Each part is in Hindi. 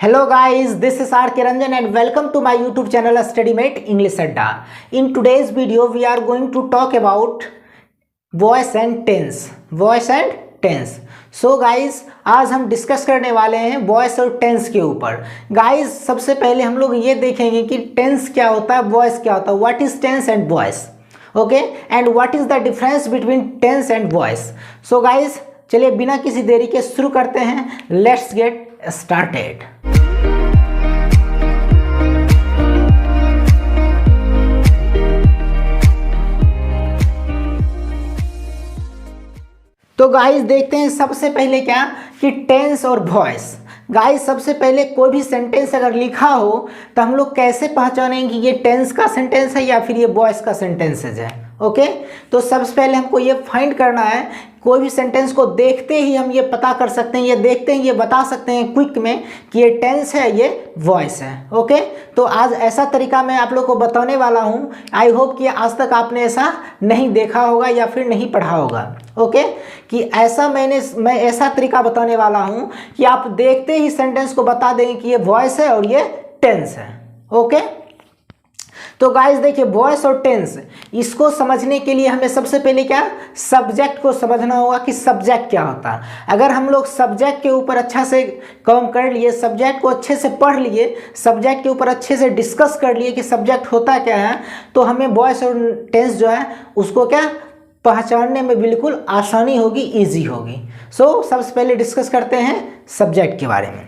Hello guys, this is R. K. Ranjan and welcome to my YouTube channel StudyMate English Adda. In today's video, we are going to talk about voice and tense. Voice and tense. So guys, आज हम डिस्कस करने वाले हैं वॉइस और टेंस के ऊपर. गाइज सबसे पहले हम लोग ये देखेंगे कि टेंस क्या होता है, वॉइस क्या होता है, what is tense and voice, okay, and what is the difference between tense and voice. So guys चलिए बिना किसी देरी के शुरू करते हैं. Let's get started. तो गाइस देखते हैं सबसे पहले क्या कि टेंस और वॉइस. गाइस सबसे पहले कोई भी सेंटेंस अगर लिखा हो तो हम लोग कैसे पहचानेंगे कि ये टेंस का सेंटेंस है या फिर ये वॉइस का सेंटेंस है. ओके, तो सबसे पहले हमको ये फाइंड करना है. कोई भी सेंटेंस को देखते ही हम ये पता कर सकते हैं, ये देखते ही ये बता सकते हैं क्विक में कि ये टेंस है, ये वॉइस है. ओके, तो आज ऐसा तरीका मैं आप लोग को बताने वाला हूँ. आई होप कि आज तक आपने ऐसा नहीं देखा होगा या फिर नहीं पढ़ा होगा. ओके, कि ऐसा मैं ऐसा तरीका बताने वाला हूँ कि आप देखते ही सेंटेंस को बता देंगे कि ये वॉइस है और ये टेंस है. ओके, तो गाइस देखिए वॉइस और टेंस, इसको समझने के लिए हमें सबसे पहले क्या सब्जेक्ट को समझना होगा कि सब्जेक्ट क्या होता है. अगर हम लोग सब्जेक्ट के ऊपर अच्छा से काम कर लिए, सब्जेक्ट को अच्छे से पढ़ लिए, सब्जेक्ट के ऊपर अच्छे से डिस्कस कर लिए कि सब्जेक्ट होता क्या है, तो हमें वॉइस और टेंस जो है उसको क्या पहचानने में बिल्कुल आसानी होगी, ईजी होगी. सो सबसे पहले डिस्कस करते हैं सब्जेक्ट के बारे में.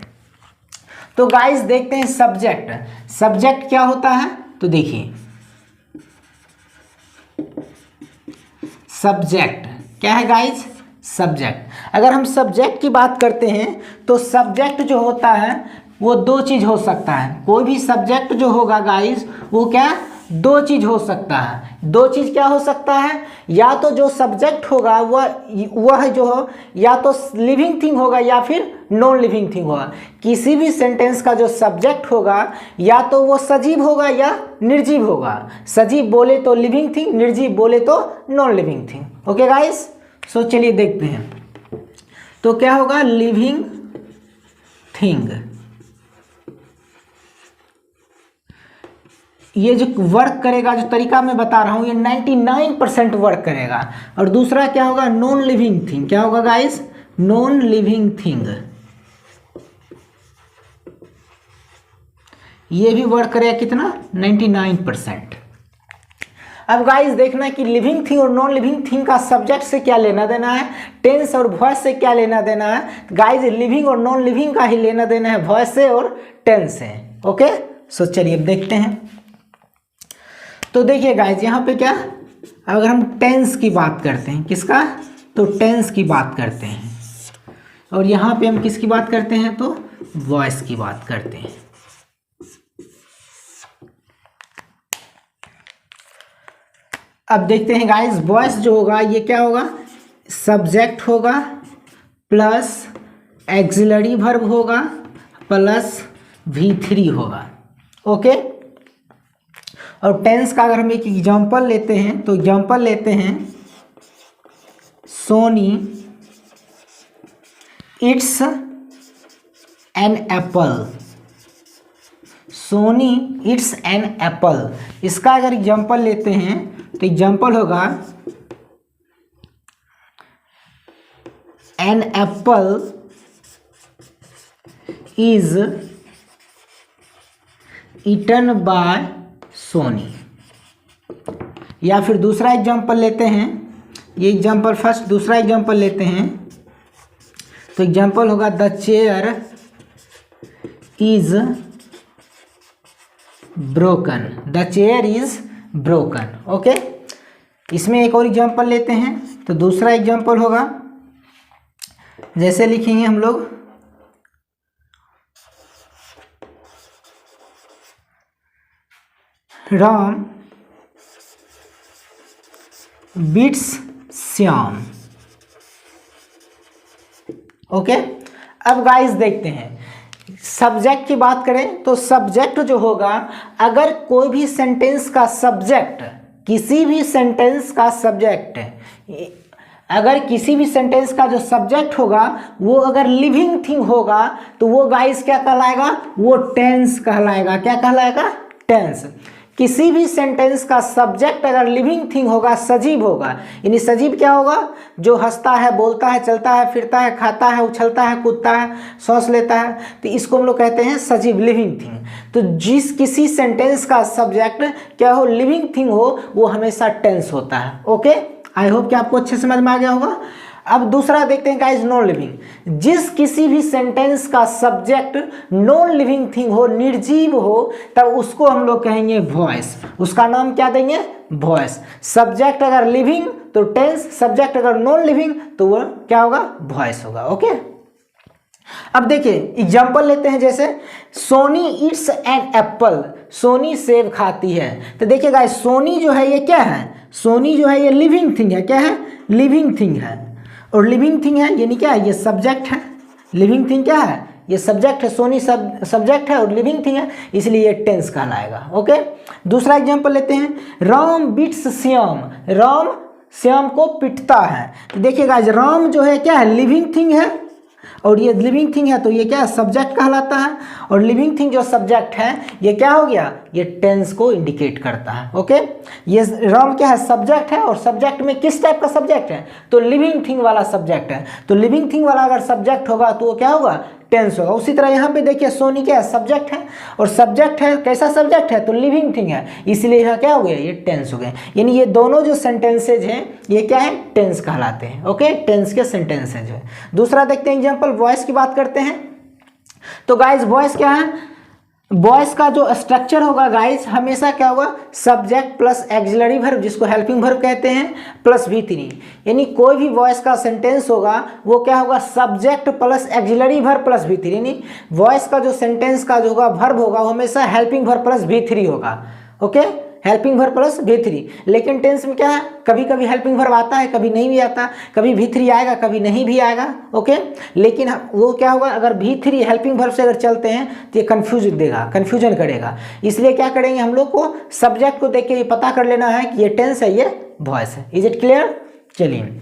तो गाइस देखते हैं सब्जेक्ट क्या होता है. तो देखिए सब्जेक्ट क्या है गाइस. सब्जेक्ट, अगर हम सब्जेक्ट की बात करते हैं तो सब्जेक्ट जो होता है वो दो चीज़ हो सकता है. कोई भी सब्जेक्ट जो होगा गाइस वो क्या दो चीज़ हो सकता है. दो चीज़ क्या हो सकता है, या तो जो सब्जेक्ट होगा वह जो हो या तो लिविंग थिंग होगा या फिर नॉन लिविंग थिंग होगा. किसी भी सेंटेंस का जो सब्जेक्ट होगा या तो वो सजीव होगा या निर्जीव होगा. सजीव बोले तो लिविंग थिंग, निर्जीव बोले तो non living thing. Okay guys, so चलिए देखते हैं. तो क्या होगा लिविंग थिंग, ये जो वर्क करेगा, जो तरीका मैं बता रहा हूँ ये 99% वर्क करेगा. और दूसरा क्या होगा नॉन लिविंग थिंग. क्या होगा गाइस नॉन लिविंग थिंग, ये भी वर्क करेगा कितना 99%. अब गाइस देखना कि लिविंग थिंग और नॉन लिविंग थिंग का सब्जेक्ट से क्या लेना देना है, टेंस और वॉइस से क्या लेना देना है. गाइस लिविंग और नॉन लिविंग का ही लेना देना है वॉइस से और टेंस से. ओके, सो चलिए अब देखते हैं. तो देखिए गाइज यहाँ पे क्या, अगर हम टेंस की बात करते हैं, किसका, तो टेंस की बात करते हैं. और यहाँ पे हम किसकी बात करते हैं, तो वॉइस की बात करते हैं. अब देखते हैं गाइज वॉइस जो होगा ये क्या होगा, सब्जेक्ट होगा प्लस एक्सिलरी वर्ब होगा प्लस V3 होगा. ओके, और टेंस का अगर हम एक एग्जांपल लेते हैं तो एग्जांपल लेते हैं Soni eats an apple. Soni eats an apple, इसका अगर एग्जांपल लेते हैं तो एग्जांपल होगा an apple is eaten by Soni. या फिर दूसरा एग्जांपल लेते हैं, ये एग्जांपल फर्स्ट, दूसरा एग्जांपल लेते हैं तो एग्जांपल होगा the chair is broken. The chair is broken. Okay, इसमें एक और एग्जांपल लेते हैं तो दूसरा एग्जांपल होगा, जैसे लिखेंगे हम लोग राम बीट्स श्याम. ओके, अब गाइस देखते हैं सब्जेक्ट की बात करें तो सब्जेक्ट जो होगा, अगर कोई भी सेंटेंस का सब्जेक्ट, किसी भी सेंटेंस का सब्जेक्ट अगर किसी भी सेंटेंस का जो सब्जेक्ट होगा वो अगर लिविंग थिंग होगा तो वो गाइस क्या कहलाएगा, वो टेंस कहलाएगा। क्या कहलाएगा, टेंस। किसी भी सेंटेंस का सब्जेक्ट अगर लिविंग थिंग होगा, सजीव होगा, यानी सजीव क्या होगा, जो हंसता है, बोलता है, चलता है, फिरता है, खाता है, उछलता है, कूदता है, सांस लेता है, तो इसको हम लोग कहते हैं सजीव, लिविंग थिंग। तो जिस किसी सेंटेंस का सब्जेक्ट क्या हो, लिविंग थिंग हो, वो हमेशा टेंस होता है। ओके, आई होप कि आपको अच्छे समझ में आ गया होगा। अब दूसरा देखते हैं गाइस, नॉन लिविंग। जिस किसी भी सेंटेंस का सब्जेक्ट नॉन लिविंग थिंग हो, निर्जीव हो, तब उसको हम लोग कहेंगे वॉइस। उसका नाम क्या देंगे, वॉइस। सब्जेक्ट अगर लिविंग तो टेंस, सब्जेक्ट अगर नॉन लिविंग तो वो क्या होगा, वॉइस होगा। ओके, अब देखिए एग्जाम्पल लेते हैं, जैसे Soni eats an apple, Soni सेब खाती है। तो देखिए गाइस, सोनी जो है ये क्या है, सोनी जो है ये लिविंग थिंग है। क्या है, लिविंग थिंग है। और लिविंग थिंग है यानी क्या है, ये सब्जेक्ट है। लिविंग थिंग क्या है, ये सब्जेक्ट है। सोनी सब्जेक्ट है और लिविंग थिंग है, इसलिए ये टेंस कहलाएगा। ओके, दूसरा एग्जांपल लेते हैं, राम बीट्स श्याम, राम श्याम को पिटता है। तो देखिए गाइस, राम जो है क्या है, लिविंग थिंग है, और ये लिविंग थिंग है तो ये क्या है, सब्जेक्ट कहलाता है। और लिविंग थिंग जो सब्जेक्ट है ये क्या हो गया, ये टेंस को इंडिकेट करता है। ओके, ये राम क्या है, सब्जेक्ट है, और सब्जेक्ट में किस टाइप का सब्जेक्ट है, तो लिविंग थिंग वाला सब्जेक्ट है। तो लिविंग थिंग वाला अगर सब्जेक्ट होगा तो वो क्या होगा, टेंस होगा। उसी तरह यहाँ पे देखिए, सोनी क्या है, सब्जेक्ट है, और सब्जेक्ट है, कैसा सब्जेक्ट है, तो लिविंग थिंग है, इसलिए यहाँ क्या हो गया, ये टेंस हो गए। यानी ये दोनों जो सेंटेंसेज हैं ये क्या है, टेंस कहलाते हैं। ओके, टेंस के सेंटेंसेज है। दूसरा देखते हैं एग्जांपल, वॉइस की बात करते हैं। तो गाइस वॉइस क्या है, वॉइस का जो स्ट्रक्चर होगा गाइस, हमेशा क्या होगा, सब्जेक्ट प्लस एक्सिलरी वर्ब, जिसको हेल्पिंग वर्ब कहते हैं, प्लस V3। यानी कोई भी वॉइस का सेंटेंस होगा वो क्या होगा, subject plus axillary verb plus V3। यानी वॉइस का जो सेंटेंस का जो होगा वर्ब होगा वो हमेशा हेल्पिंग वर्ब प्लस V3 होगा। Okay, helping verb plus V3। लेकिन टेंस में क्या है, कभी कभी हेल्पिंग वर्ब आता है, कभी नहीं भी आता, कभी V3 आएगा, कभी नहीं भी आएगा। ओके, लेकिन वो क्या होगा, अगर V3 हेल्पिंग वर्ब से अगर चलते हैं तो ये कन्फ्यूजन करेगा। इसलिए क्या करेंगे, हम लोग को सब्जेक्ट को देख के ये पता कर लेना है कि ये टेंस है, ये वॉइस है। Is it clear. चलिए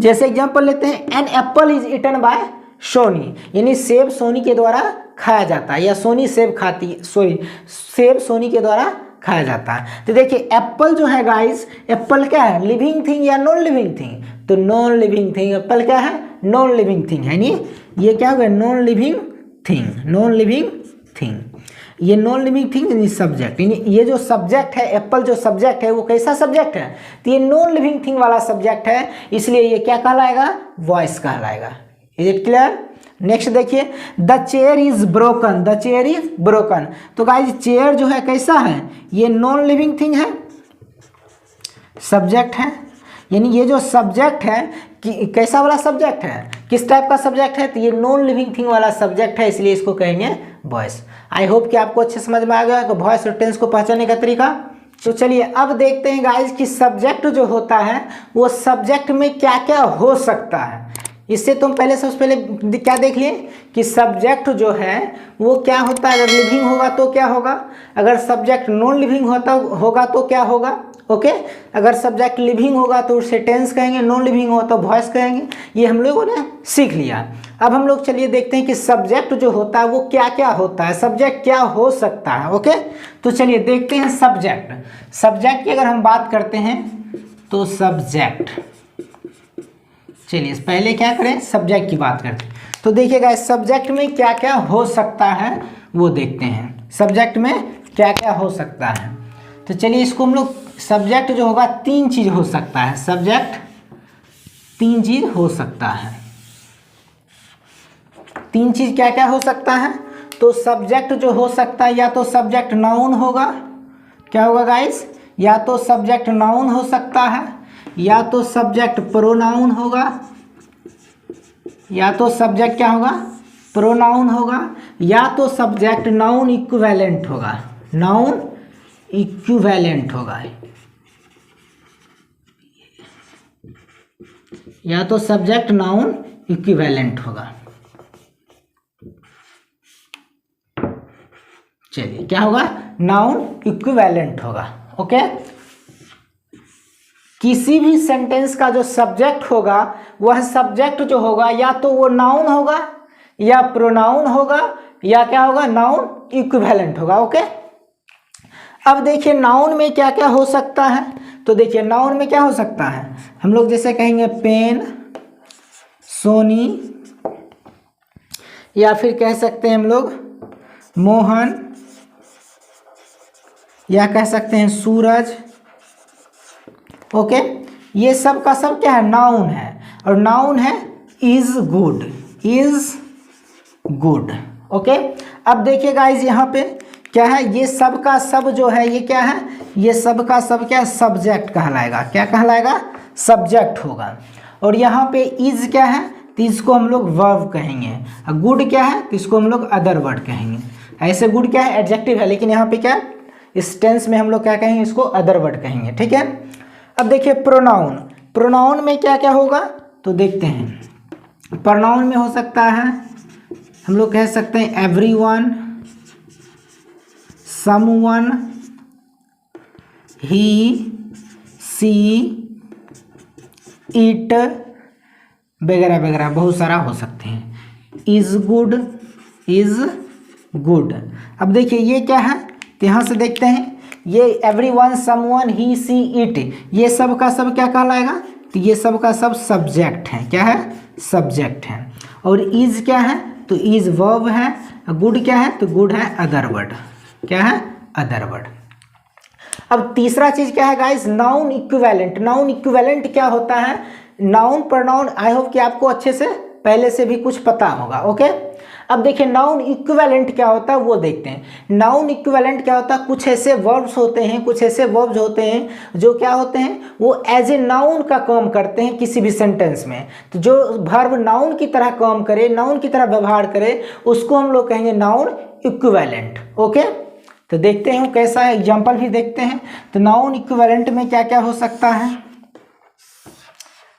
जैसे एग्जाम्पल लेते हैं, an apple is eaten by Soni, यानी सेब सोनी के द्वारा खाया जाता है, या सोनी सेब खाती, सेब सोनी के द्वारा खाया जाता है। तो देखिए एप्पल जो है गाइस, एप्पल क्या है, लिविंग थिंग या नॉन लिविंग थिंग, तो नॉन लिविंग थिंग। एप्पल क्या है, नॉन लिविंग थिंग है, नहीं ये क्या होगा, non living thing, non living thing. ये नॉन लिविंग थिंग यानी सब्जेक्ट, यानी ये जो सब्जेक्ट है, एप्पल जो सब्जेक्ट है वो कैसा सब्जेक्ट है, तो ये नॉन लिविंग थिंग वाला सब्जेक्ट है, इसलिए ये क्या कहलाएगा, वॉइस कहलाएगा। Is it clear. नेक्स्ट देखिए, the chair is broken, the chair is broken. तो गाइस चेयर जो है कैसा है, ये नॉन लिविंग थिंग है, सब्जेक्ट है। यानी ये जो सब्जेक्ट है कि कैसा वाला सब्जेक्ट है, किस टाइप का सब्जेक्ट है, तो ये नॉन लिविंग थिंग वाला सब्जेक्ट है, इसलिए इसको कहेंगे वॉइस। आई होप कि आपको अच्छे समझ में आ गया कि वॉइस और टेंस को पहचानने का तरीका। तो चलिए अब देखते हैं गाइस कि सब्जेक्ट जो होता है वो सब्जेक्ट में क्या क्या हो सकता है। इससे तुम पहले सबसे पहले क्या देख लिए कि सब्जेक्ट जो है वो क्या होता है, अगर लिविंग होगा तो क्या होगा, अगर सब्जेक्ट नॉन लिविंग होगा तो क्या होगा। ओके, अगर सब्जेक्ट लिविंग होगा तो उसे टेंस कहेंगे, नॉन लिविंग होगा तो वॉइस कहेंगे। ये हम लोगों ने सीख लिया। अब हम लोग चलिए देखते हैं कि सब्जेक्ट जो होता है वो क्या क्या होता है, सब्जेक्ट क्या हो सकता है। ओके, तो चलिए देखते हैं सब्जेक्ट की अगर हम बात करते हैं तो सब्जेक्ट, चलिए पहले क्या करें, सब्जेक्ट की बात करते हैं। तो देखिएगा सब्जेक्ट में क्या क्या हो सकता है वो देखते हैं, सब्जेक्ट में क्या क्या हो सकता है। तो चलिए इसको हम लोग, सब्जेक्ट जो होगा तीन चीज हो सकता है, सब्जेक्ट तीन चीज हो सकता है। तीन चीज क्या क्या हो सकता है, तो सब्जेक्ट जो हो सकता है या तो सब्जेक्ट नाउन होगा, क्या होगा गाइस, या तो सब्जेक्ट नाउन हो सकता है, या तो सब्जेक्ट प्रोनाउन होगा, या तो सब्जेक्ट क्या होगा, प्रोनाउन होगा, या तो सब्जेक्ट नाउन इक्विवेलेंट होगा, नाउन इक्विवेलेंट होगा, या तो सब्जेक्ट नाउन इक्विवेलेंट होगा। चलिए क्या होगा, नाउन इक्विवेलेंट होगा। ओके, किसी भी सेंटेंस का जो सब्जेक्ट होगा वह सब्जेक्ट जो होगा या तो वो नाउन होगा या प्रोनाउन होगा या क्या होगा, नाउन इक्विवेलेंट होगा। ओके, अब देखिए नाउन में क्या क्या हो सकता है। तो देखिए नाउन में क्या हो सकता है, हम लोग जैसे कहेंगे पेन, सोनी, या फिर कह सकते हैं हम लोग मोहन, या कह सकते हैं सूरज। ओके, ये सब का सब क्या है, नाउन है, और नाउन है is good, is good. Okay, अब देखिए गाइज यहाँ पे क्या है, ये सब का सब जो है ये क्या है, ये सब का सब क्या सब्जेक्ट कहलाएगा, क्या कहलाएगा, सब्जेक्ट होगा। और यहाँ पे इज क्या है, तो इसको हम लोग वर्ब कहेंगे। गुड क्या है, तो इसको हम लोग अदर वर्ड कहेंगे। ऐसे गुड क्या है, एडजेक्टिव है, लेकिन यहाँ पे क्या इस टेंस में हम लोग क्या कहेंगे, इसको अदर वर्ड कहेंगे। ठीक है, अब देखिए प्रोनाउन, प्रोनाउन में क्या क्या होगा तो देखते हैं। प्रोनाउन में हो सकता है हम लोग कह सकते हैं everyone, someone, he, she, it वगैरह वगैरह बहुत सारा हो सकते हैं। Is good, is good. अब देखिए ये क्या है, तो यहाँ से देखते हैं ये everyone, someone, he, she, it, ये सब का सब क्या कहलाएगा, तो ये सब का सब सब्जेक्ट है, क्या है, सब्जेक्ट है। और इज क्या है, तो इज वर्ब है। गुड क्या है, तो गुड है अदर वर्ड, क्या है, अदर वर्ड। अब तीसरा चीज क्या है guys, noun equivalent. Noun equivalent क्या होता है, नाउन प्रोनाउन, आई होप कि आपको अच्छे से पहले से भी कुछ पता होगा। ओके, अब देखिए नाउन इक्विवेलेंट क्या होता है वो देखते हैं। नाउन इक्विवेलेंट क्या होता है, कुछ ऐसे वर्ब्स होते हैं, कुछ ऐसे वर्ब्स होते हैं जो क्या होते हैं, वो एज ए नाउन का काम करते हैं किसी भी सेंटेंस में। तो जो वर्ब नाउन की तरह काम करे, नाउन की तरह व्यवहार करे, उसको हम लोग कहेंगे नाउन इक्विवेलेंट। ओके, तो देखते हैं कैसा है, एग्जाम्पल भी देखते हैं। तो नाउन इक्विवेलेंट में क्या क्या हो सकता है,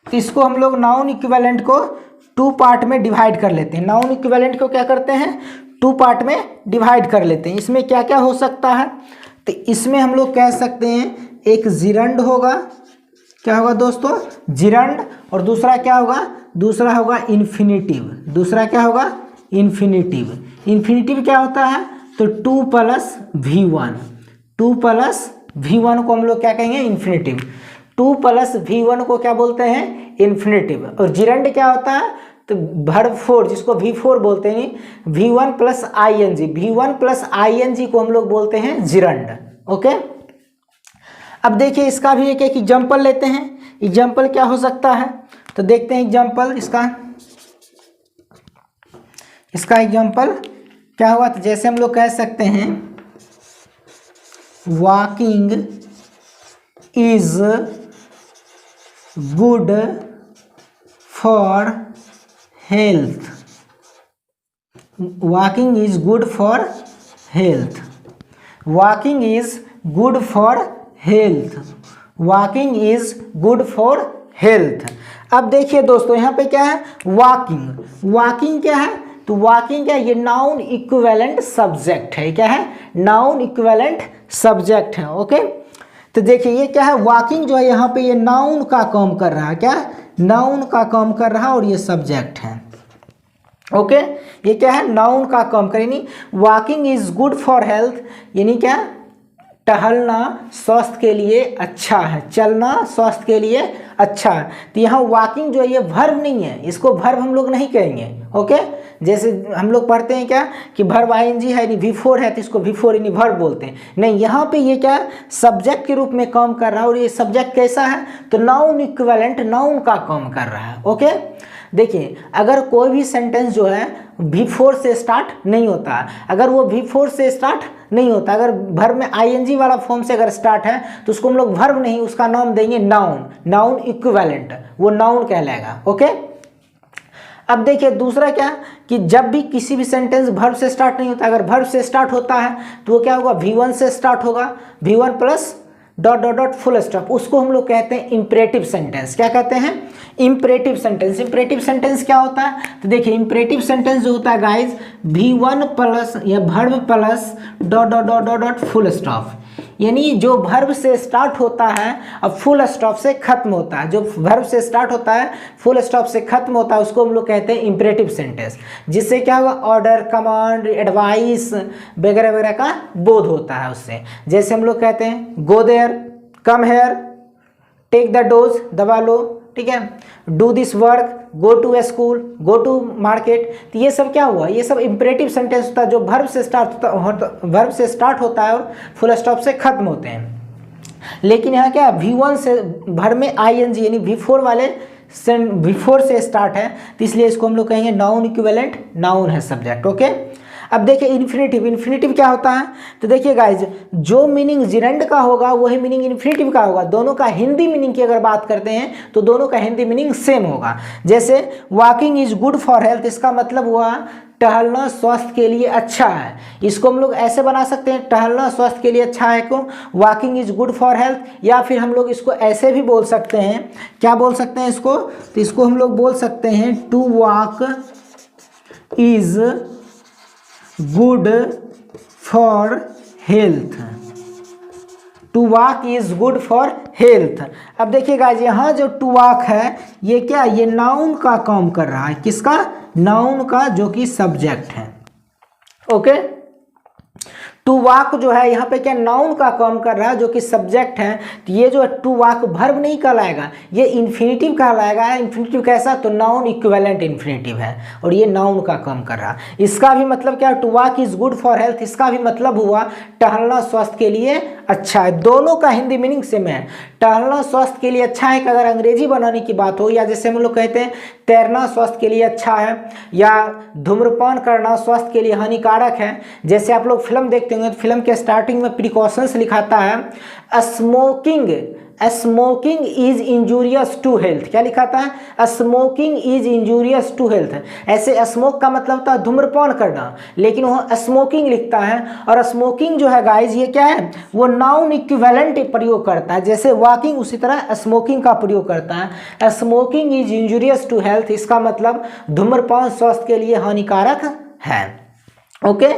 तो इसको हम लोग नाउन इक्विवेलेंट को 2 पार्ट में डिवाइड कर लेते हैं। नाउन इक्विवेलेंट को क्या करते हैं, 2 पार्ट में डिवाइड कर लेते हैं। इसमें क्या क्या हो सकता है, तो इसमें हम लोग कह सकते हैं एक जिरंड होगा, क्या होगा दोस्तों, जिरंड। और दूसरा क्या होगा, दूसरा होगा इन्फिनिटिव। दूसरा क्या होगा, इन्फिनिटिव। इन्फिनिटिव क्या होता है, तो 2 + V1, 2 + V1 को हम लोग क्या कहेंगे, इन्फिनिटिव। 2 + V1 को क्या बोलते हैं, इन्फिनिटिव। और जिरंड क्या होता है, तो वर्ब 4 जिसको V4 बोलते हैं, V1 + ing, V1 + ing को हम लोग बोलते हैं जिरंड। ओके, अब देखिए इसका भी एक एक एग्जाम्पल लेते हैं। एग्जाम्पल क्या हो सकता है, तो देखते हैं एग्जाम्पल इसका एग्जाम्पल क्या हुआ। तो जैसे हम लोग कह सकते हैं walking is good for health, walking is good for health, walking is good for health, walking is good for health. अब देखिए दोस्तों यहाँ पे क्या है, वॉकिंग। वॉकिंग क्या है, तो वॉकिंग क्या है, ये नाउन इक्विवेलेंट सब्जेक्ट है। क्या है, नाउन इक्विवेलेंट सब्जेक्ट है। ओके, तो देखिए ये क्या है, वॉकिंग जो है यहाँ पे ये नाउन का काम कर रहा है, क्या, नाउन का काम कर रहा है, और ये सब्जेक्ट है। ओके, ये क्या है, नाउन का काम करे, यानी walking is good for health, यानी क्या, टहलना स्वास्थ्य के लिए अच्छा है, चलना स्वास्थ्य के लिए अच्छा है। तो यहाँ वॉकिंग जो है ये वर्ब नहीं है, इसको वर्ब हम लोग नहीं कहेंगे। ओके, जैसे हम लोग पढ़ते हैं क्या कि वर्ब ing है, यानी V4 है, तो इसको V4 यानी वर्ब बोलते हैं। नहीं, यहाँ पे ये क्या सब्जेक्ट के रूप में काम कर रहा है, और ये सब्जेक्ट कैसा है, तो नाउन इक्विवेलेंट, नाउन का काम कर रहा है। ओके, देखिए अगर कोई भी सेंटेंस जो है V4 से स्टार्ट नहीं होता, अगर वो V4 से स्टार्ट नहीं होता, अगर वर्ब में ing वाला फॉर्म से अगर स्टार्ट है, तो उसको हम लोग वर्ब नहीं, उसका नाम देंगे नाउन, नाउन इक्विवेलेंट, वो नाउन कहलाएगा। ओके, अब देखिए दूसरा क्या, कि जब भी किसी भी सेंटेंस वर्ब से स्टार्ट नहीं होता, अगर वर्ब से स्टार्ट होता है तो वो क्या होगा, V1 से स्टार्ट होगा, V1 + ... फुल स्टॉप, उसको हम लोग कहते हैं इम्परेटिव सेंटेंस। क्या कहते हैं, इम्परेटिव सेंटेंस। इम्परेटिव सेंटेंस क्या होता है, तो देखिए इम्परेटिव सेंटेंस जो होता है गाइज, V1 + या वर्ब + ... फुल स्टॉप, यानी जो वर्ब से स्टार्ट होता है अब फुल स्टॉप से खत्म होता है, जो वर्ब से स्टार्ट होता है फुल स्टॉप से खत्म होता है उसको हम लोग कहते हैं इंपरेटिव सेंटेंस, जिससे क्या होगा ऑर्डर, कमांड, एडवाइस वगैरह वगैरह का बोध होता है उससे। जैसे हम लोग कहते हैं go there, come here, take the dose, दबा लो, ठीक है, do this work, go to school, go to market. तो ये सब क्या हुआ, ये सब इंपरेटिव सेंटेंस होता है जो वर्ब से स्टार्ट होता है और फुल स्टॉप से खत्म होते हैं। लेकिन यहाँ क्या V1 से भर में ING यानी V4 से स्टार्ट है, तो इसलिए इसको हम लोग कहेंगे नाउन इक्विवेलेंट नाउन है सब्जेक्ट। ओके, अब देखिए इन्फिनेटिव क्या होता है, तो देखिए गाइज जो मीनिंग जिरेंड का होगा वही मीनिंग इन्फिनेटिव का होगा। दोनों का हिंदी मीनिंग की अगर बात करते हैं तो दोनों का हिंदी मीनिंग सेम होगा। जैसे walking is good for health, इसका मतलब हुआ टहलना स्वास्थ्य के लिए अच्छा है। इसको हम लोग ऐसे बना सकते हैं, टहलना स्वास्थ्य के लिए अच्छा है को walking is good for health, या फिर हम लोग इसको ऐसे भी बोल सकते हैं, क्या बोल सकते हैं इसको, तो इसको हम लोग बोल सकते हैं to walk is good for health, to walk is good for health. अब देखिए गाइस यहाँ जो टू वॉक है ये क्या, ये नाउन का काम कर रहा है, किसका, नाउन का, जो कि सब्जेक्ट है। ओके, टू वॉक जो है यहाँ पे क्या नाउन का काम कर रहा है जो कि सब्जेक्ट है। तो ये जो टू वॉक वर्ब नहीं कहलाएगा, ये इन्फिनेटिव कहलाएगा। इन्फिनेटिव कैसा, तो नाउन इक्विवेलेंट इन्फिनेटिव है और ये नाउन का काम कर रहा है। इसका भी मतलब क्या, to walk is good for health, इसका भी मतलब हुआ टहलना स्वास्थ्य के लिए अच्छा है। दोनों का हिंदी मीनिंग सेम है। टहलना स्वास्थ्य के लिए अच्छा है कि अगर अंग्रेजी बनाने की बात हो, या जैसे हम लोग कहते हैं तैरना स्वास्थ्य के लिए अच्छा है, या धूम्रपान करना स्वास्थ्य के लिए हानिकारक है। जैसे आप लोग फिल्म देखते होंगे तो फिल्म के स्टार्टिंग में प्रिकॉशंस लिखाता है smoking is injurious to health, क्या लिखाता है, smoking is injurious to health. ऐसे स्मोक का मतलब होता है धूम्रपान करना, लेकिन वह स्मोकिंग लिखता है। और स्मोकिंग जो है गाइज ये क्या है, वो नाउन इक्विवेलेंट प्रयोग करता है। जैसे वॉकिंग उसी तरह स्मोकिंग का प्रयोग करता है। Smoking is injurious to health, इसका मतलब धूम्रपान स्वास्थ्य के लिए हानिकारक है। ओके,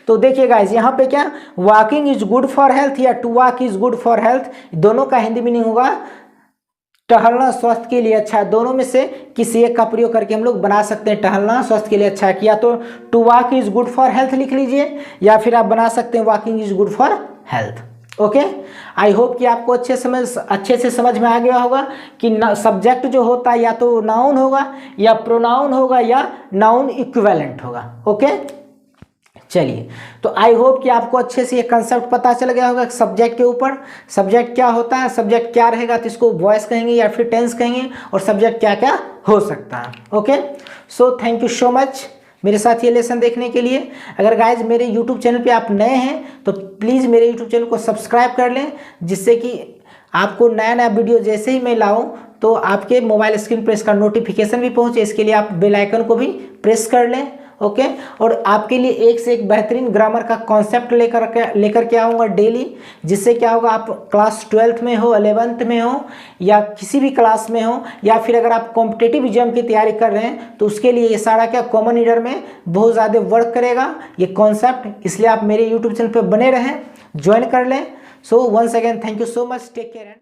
तो देखिए गाइस यहाँ पे क्या walking is good for health या to walk is good for health, दोनों का हिंदी मीनिंग होगा टहलना स्वास्थ्य के लिए अच्छा है। दोनों में से किसी एक का प्रयोग करके हम लोग बना सकते हैं टहलना स्वास्थ्य के लिए अच्छा है, या तो to walk is good for health लिख लीजिए, या फिर आप बना सकते हैं walking is good for health. Okay, I hope कि आपको अच्छे से समझ में आ गया होगा कि सब्जेक्ट जो होता है या तो नाउन होगा या प्रोनाउन होगा या नाउन इक्विवेलेंट होगा। ओके, चलिए, तो आई होप कि आपको अच्छे से ये कंसेप्ट पता चल गया होगा सब्जेक्ट के ऊपर। सब्जेक्ट क्या होता है, सब्जेक्ट क्या रहेगा, तो इसको वॉइस कहेंगे या फिर टेंस कहेंगे, और सब्जेक्ट क्या क्या हो सकता है। Okay, so thank you so much मेरे साथ ये लेसन देखने के लिए। अगर गाइज मेरे यूट्यूब चैनल पे आप नए हैं तो प्लीज़ मेरे यूट्यूब चैनल को सब्सक्राइब कर लें, जिससे कि आपको नया नया वीडियो जैसे ही मैं लाऊं तो आपके मोबाइल स्क्रीन पर इसका नोटिफिकेशन भी पहुंचे। इसके लिए आप बेल आइकन को भी प्रेस कर लें। ओके, और आपके लिए एक से एक बेहतरीन ग्रामर का कॉन्सेप्ट लेकर के आऊँगा डेली, जिससे क्या होगा आप क्लास 12th में हो, 11th में हो, या किसी भी क्लास में हो, या फिर अगर आप कॉम्पिटिटिव एग्जाम की तैयारी कर रहे हैं तो उसके लिए ये सारा क्या कॉमन रीडर में बहुत ज़्यादा वर्क करेगा ये कॉन्सेप्ट। इसलिए आप मेरे यूट्यूब चैनल पर बने रहें, ज्वाइन कर लें। So once again thank you so much, take care.